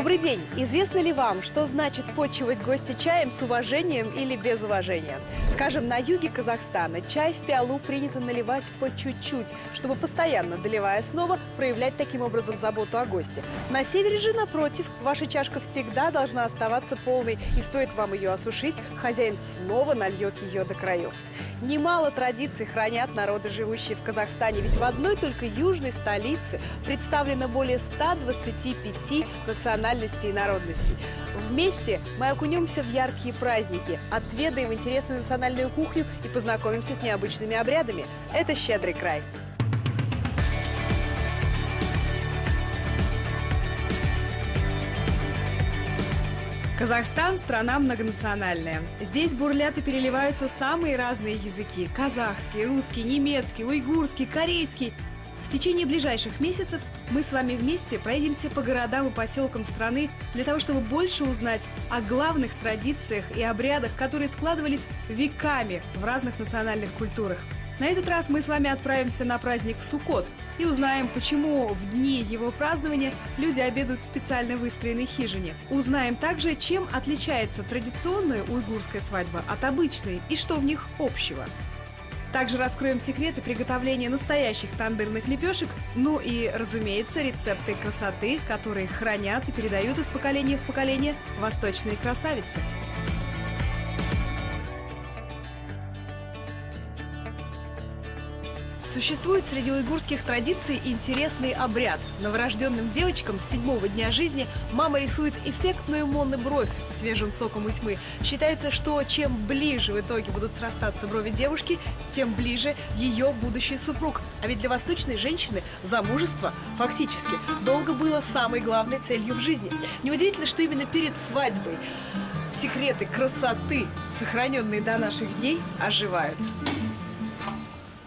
Добрый день! Известно ли вам, что значит почивать гостя чаем с уважением или без уважения? Скажем, на юге Казахстана чай в пиалу принято наливать по чуть-чуть, чтобы постоянно, доливая снова, проявлять таким образом заботу о госте. На севере же, напротив, ваша чашка всегда должна оставаться полной, и стоит вам ее осушить, хозяин снова нальет ее до краев. Немало традиций хранят народы, живущие в Казахстане, ведь в одной только южной столице представлено более 125 национальностей и народностей. Вместе мы окунемся в яркие праздники, отведаем интересную национальную кухню и познакомимся с необычными обрядами. Это «Щедрый край». Казахстан – страна многонациональная. Здесь бурлят и переливаются самые разные языки – казахский, русский, немецкий, уйгурский, корейский. В течение ближайших месяцев мы с вами вместе проедемся по городам и поселкам страны для того, чтобы больше узнать о главных традициях и обрядах, которые складывались веками в разных национальных культурах. На этот раз мы с вами отправимся на праздник Суккот и узнаем, почему в дни его празднования люди обедают в специально выстроенной хижине. Узнаем также, чем отличается традиционная уйгурская свадьба от обычной и что в них общего. Также раскроем секреты приготовления настоящих тандырных лепешек, ну и, разумеется, рецепты красоты, которые хранят и передают из поколения в поколение восточные красавицы. Существует среди уйгурских традиций интересный обряд. Новорожденным девочкам с 7-го дня жизни мама рисует эффектную монобровь свежим соком усьмы. Считается, что чем ближе в итоге будут срастаться брови девушки, тем ближе ее будущий супруг. А ведь для восточной женщины замужество фактически долго было самой главной целью в жизни. Неудивительно, что именно перед свадьбой секреты красоты, сохраненные до наших дней, оживают.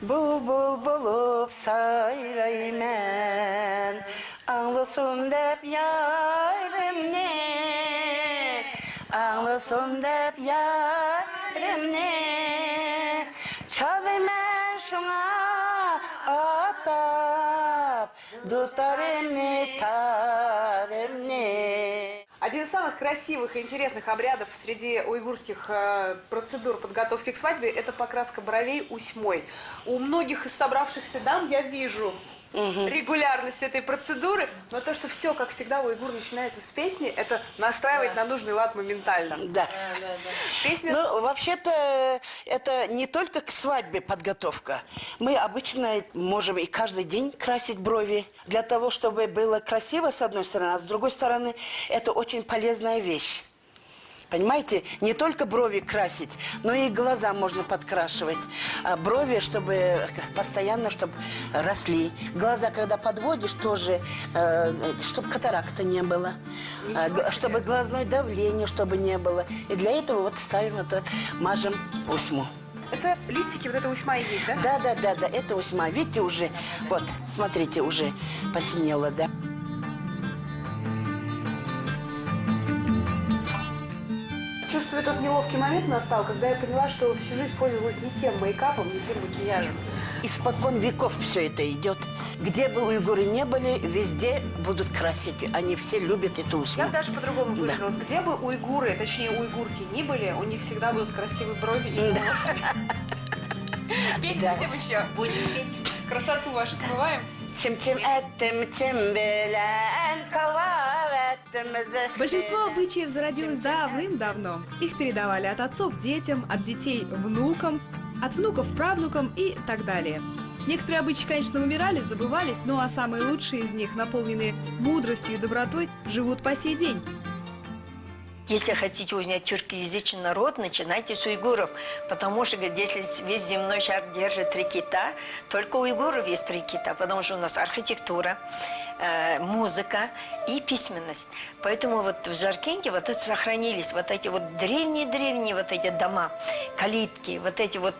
Бұлбұл болып сайраймын, аңлысын деп ярымне, аңлысын деп ярымне, çalayman şuna atap, dutarimni tarimni. Один из самых красивых и интересных обрядов среди уйгурских процедур подготовки к свадьбе – это покраска бровей усьмой. У многих из собравшихся дам я вижу регулярность этой процедуры, но то, что все, как всегда, у уйгур начинается с песни, это настраивает на нужный лад моментально. Да. Песня... Ну, вообще-то, это не только к свадьбе подготовка. Мы обычно можем и каждый день красить брови для того, чтобы было красиво, с одной стороны, а с другой стороны, это очень полезная вещь. Понимаете, не только брови красить, но и глаза можно подкрашивать. А брови, чтобы постоянно, чтобы росли. Глаза, когда подводишь, тоже, чтобы катаракта не было. Чтобы глазное давление, чтобы не было. И для этого вот ставим это, мажем усьму. Это листики, вот это усьма и есть, да? Да, это усьма. Видите, уже, вот, смотрите, уже посинело, да. Чувствую, тот неловкий момент настал, когда я поняла, что всю жизнь пользовалась не тем мейкапом, не тем макияжем. Испокон веков все это идет. Где бы уйгуры не были, везде будут красить. Они все любят эту усму. Я даже по-другому выразилась. Где бы уйгуры, точнее уйгурки ни были, у них всегда будут красивые брови и волосы. Петь будем еще? Будем петь. Красоту вашу смываем. Большинство обычаев зародилось давным-давно. Их передавали от отцов детям, от детей внукам, от внуков правнукам и так далее. Некоторые обычаи, конечно, умирали, забывались, но а самые лучшие из них, наполненные мудростью и добротой, живут по сей день. Если хотите узнать тюркоязычный народ, начинайте с уйгуров. Потому что, если весь земной шар держит 3 кита, только у уйгуров есть 3 кита. Потому что у нас архитектура, музыка и письменность. Поэтому вот в Жаркенте вот это сохранились вот эти вот древние-древние вот эти дома, калитки, вот эти вот,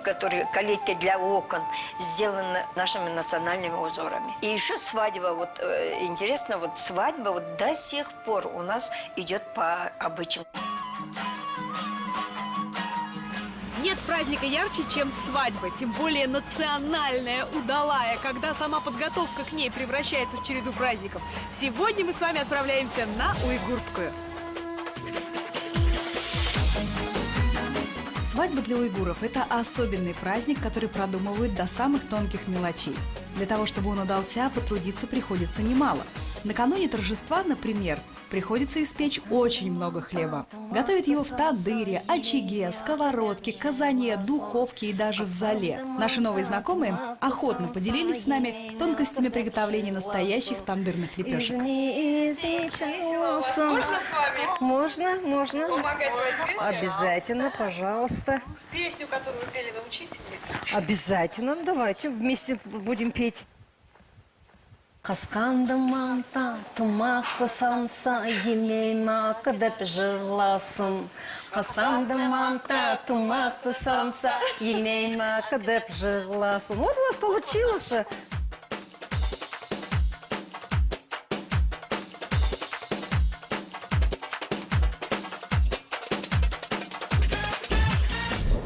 которые калитки для окон, сделаны нашими национальными узорами. И еще свадьба, вот интересно, вот свадьба вот до сих пор у нас идет по обычаям. Нет праздника ярче, чем свадьба, тем более национальная, удалая, когда сама подготовка к ней превращается в череду праздников. Сегодня мы с вами отправляемся на уйгурскую. Свадьба для уйгуров – это особенный праздник, который продумывают до самых тонких мелочей. Для того, чтобы он удался, потрудиться приходится немало. Накануне торжества, например, приходится испечь очень много хлеба. Готовят его в тандыре, очаге, сковородке, казане, духовке и даже в золе. Наши новые знакомые охотно поделились с нами тонкостями приготовления настоящих тандырных лепешек. Можно с вами? Можно. Помогать возьмете? Обязательно, пожалуйста. Песню, которую вы пели, научите мне. Обязательно. Давайте вместе будем петь. Қасқанды маңта, тұмақты санса, емей-мақы деп жырласын. Қасқанды маңта, тұмақты санса, емей-мақы деп жырласын. Вот у нас получилось же.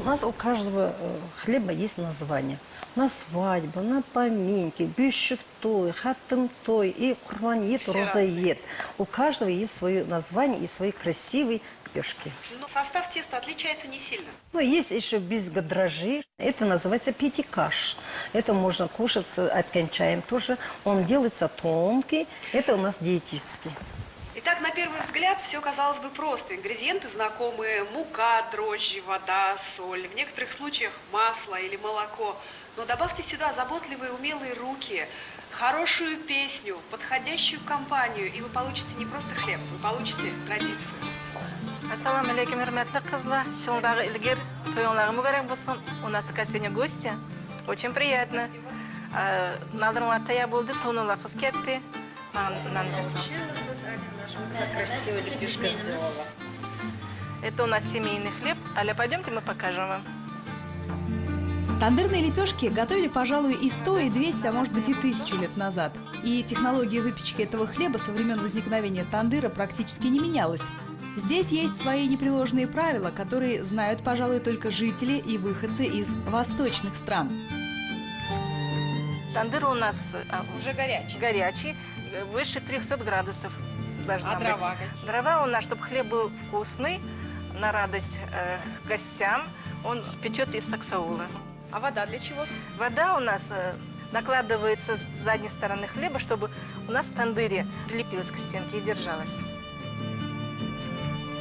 У нас у каждого хлеба есть название. На свадьбу, на поминки, бющик той, хаттым той, и курбанет, розаед. У каждого есть свое название и свои красивые лепешки. Но состав теста отличается не сильно. Но есть еще без дрожжей. Это называется пятикаш. Это можно кушать с откончаем тоже. Он делается тонкий. Это у нас диетический. Итак, на первый взгляд все казалось бы просто. Ингредиенты знакомые: мука, дрожжи, вода, соль. В некоторых случаях масло или молоко. Но добавьте сюда заботливые, умелые руки, хорошую песню, подходящую компанию, и вы получите не просто хлеб, вы получите традицию. Ассаламу алейкум, hürmetli кызлар. Шылдағы илгер тойыңлары мүгәрәк болсын. У нас сегодня гости. Очень приятно. Надырыңлар тая болды, тонулар қыз кетті. Красивая лепешка сделала. Это у нас семейный хлеб. Аля, пойдемте, мы покажем вам. Тандырные лепешки готовили, пожалуй, и 100, и 200, а может быть и 1000 лет назад. И технология выпечки этого хлеба со времен возникновения тандыра практически не менялась. Здесь есть свои непреложные правила, которые знают, пожалуй, только жители и выходцы из восточных стран. Тандыр у нас Уже горячий. горячий, выше 300 градусов должна А быть. дрова? Дрова у нас, чтобы хлеб был вкусный, на радость гостям, он печется из саксаула. А вода для чего? Вода у нас накладывается с задней стороны хлеба, чтобы у нас в тандыре прилепилась к стенке и держалась.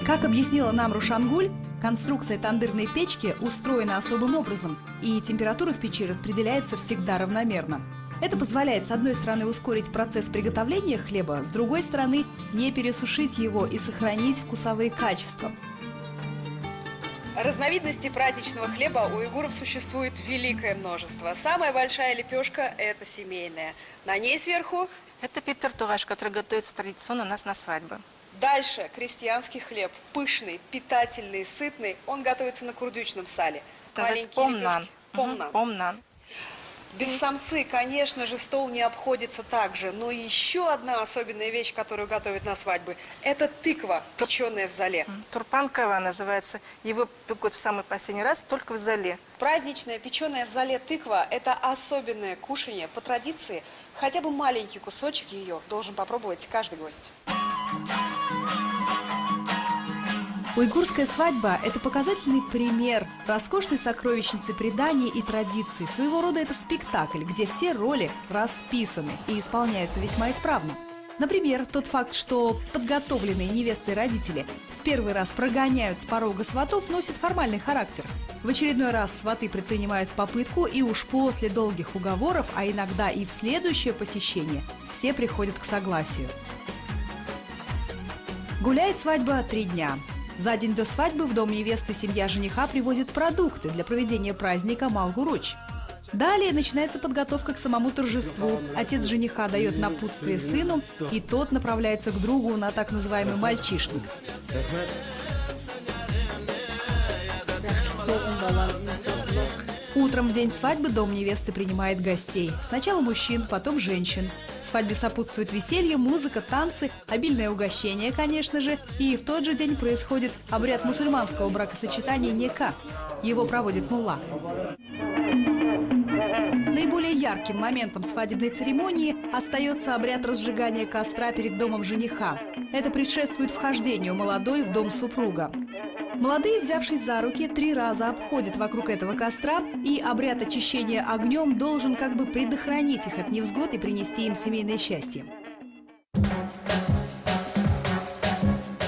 Как объяснила нам Рушангуль, конструкция тандырной печки устроена особым образом, и температура в печи распределяется всегда равномерно. Это позволяет, с одной стороны, ускорить процесс приготовления хлеба, с другой стороны, не пересушить его и сохранить вкусовые качества. Разновидностей праздничного хлеба у уйгуров существует великое множество. Самая большая лепешка – это семейная. На ней сверху… Это питер-тугаш, который готовится традиционно у нас на свадьбы. Дальше крестьянский хлеб, пышный, питательный, сытный. Он готовится на курдючном сале. Называется Маленькие помнан. лепешки. Помнан. Помнан. Без самсы, конечно же, стол не обходится так же. Но еще одна особенная вещь, которую готовят на свадьбы, это тыква, печеная в золе. Турпанкова называется. Его пекут в самый последний раз только в зале. Праздничная печеная в золе тыква – это особенное кушанье. По традиции, хотя бы маленький кусочек ее должен попробовать каждый гость. Уйгурская свадьба – это показательный пример роскошной сокровищницы преданий и традиций. Своего рода это спектакль, где все роли расписаны и исполняются весьма исправно. Например, тот факт, что подготовленные невесты и родители в первый раз прогоняют с порога сватов, носит формальный характер. В очередной раз сваты предпринимают попытку, и уж после долгих уговоров, а иногда и в следующее посещение, все приходят к согласию. Гуляет свадьба 3 дня. За день до свадьбы в дом невесты семья жениха привозит продукты для проведения праздника Малгуруч. Далее начинается подготовка к самому торжеству. Отец жениха дает напутствие сыну, и тот направляется к другу на так называемый мальчишник. Утром в день свадьбы дом невесты принимает гостей. Сначала мужчин, потом женщин. Свадьбе сопутствует веселье, музыка, танцы, обильное угощение, конечно же. И в тот же день происходит обряд мусульманского бракосочетания никах. Его проводит мулла. Наиболее ярким моментом свадебной церемонии остается обряд разжигания костра перед домом жениха. Это предшествует вхождению молодой в дом супруга. Молодые, взявшись за руки, 3 раза обходят вокруг этого костра, и обряд очищения огнем должен как бы предохранить их от невзгод и принести им семейное счастье.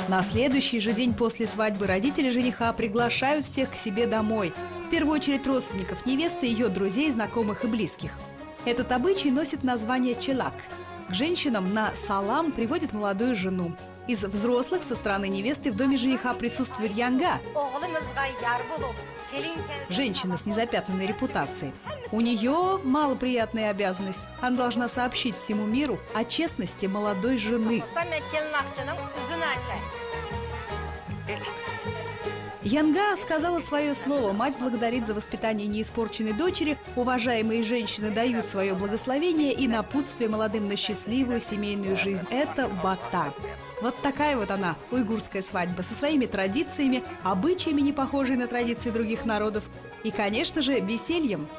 На следующий же день после свадьбы родители жениха приглашают всех к себе домой. В первую очередь родственников невесты, ее друзей, знакомых и близких. Этот обычай носит название челак. К женщинам на салам приводит молодую жену. Из взрослых со стороны невесты в доме жениха присутствует янга, женщина с незапятнанной репутацией. У нее малоприятная обязанность. Она должна сообщить всему миру о честности молодой жены. Янга сказала свое слово. Мать благодарит за воспитание неиспорченной дочери. Уважаемые женщины дают свое благословение и напутствие молодым на счастливую семейную жизнь. Это бата. Вот такая вот она, уйгурская свадьба, со своими традициями, обычаями, не похожие на традиции других народов. И, конечно же, весельем.